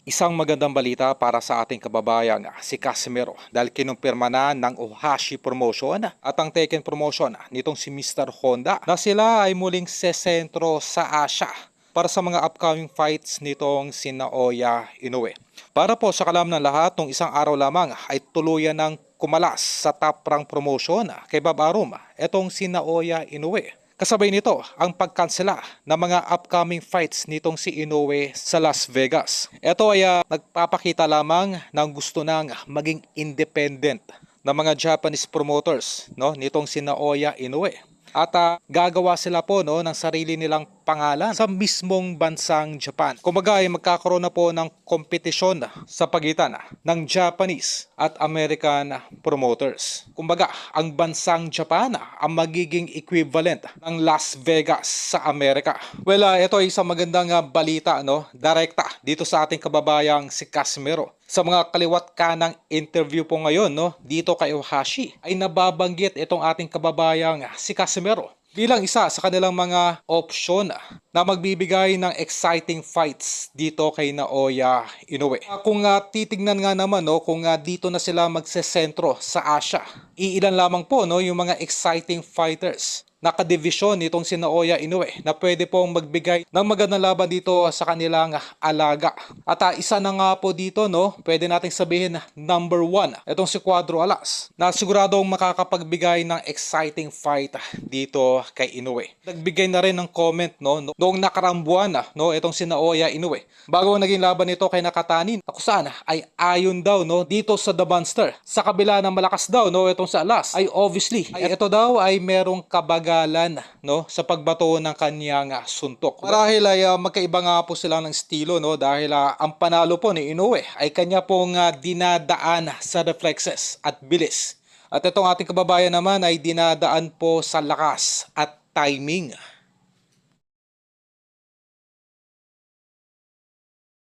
Isang magandang balita para sa ating kababayang si Casimero dahil kinumpirma na ng Ohashi Promotion at ang Tekken Promotion nitong si Mr. Honda na sila ay muling sesentro sa Asia para sa mga upcoming fights nitong si Naoya Inoue. Para po sa kalam ng lahat, nung isang araw lamang ay tuluyan ng kumalas sa top rank promotion kay Bob Arum, etong si Naoya Inoue. Kasabay nito ang pagkansela ng mga upcoming fights nitong si Inoue sa Las Vegas. Ito ay nagpapakita lamang ng gusto nang maging independent ng mga Japanese promoters, no, nitong si Naoya Inoue. At gagawa sila po, no, ng sarili nilang pangalan sa mismong bansang Japan. Kumbaga ay magkakaroon na po ng kompetisyon sa pagitan ng Japanese at American promoters. Kumbaga ang bansang Japan ang magiging equivalent ng Las Vegas sa Amerika. Well, ito ay isang magandang balita, no, direkta dito sa ating kababayang si Casimero. Sa mga kaliwat kanang interview po ngayon, no, dito kay Ohashi ay nababanggit itong ating kababayang si Casimero bilang isa sa kanilang mga option na magbibigay ng exciting fights dito kay Naoya Inoue. Kung titignan nga naman, no, kung dito na sila magsesentro sa Asia, iilan lamang po, no, yung mga exciting fighters nakadivision nitong si Naoya Inoue na pwede pong magbigay ng magandang laban dito sa kanilang alaga. At isa na nga po dito, no, pwede nating sabihin number 1, itong si Cuadro Alas, na siguradong makakapagbigay ng exciting fight dito kay Inoue. Nagbigay na rin ng comment, no, noong nakaraang buwan, no, itong si Naoya Inoue bago naging laban nito kay Nakatanin, kung saan ay ayon daw, no, dito sa The Monster. Sa kabila ng malakas daw, no, itong sa Alas ay obviously ay ito daw ay merong kabagalan, no, sa pagbato ng kanyang suntok. Marahil ay magkaiba nga po sila ng estilo, no, dahil ang panalo po ni Inoue ay kanya pong dinadaan sa reflexes at bilis. At itong ating kababayan naman ay dinadaan po sa lakas at timing.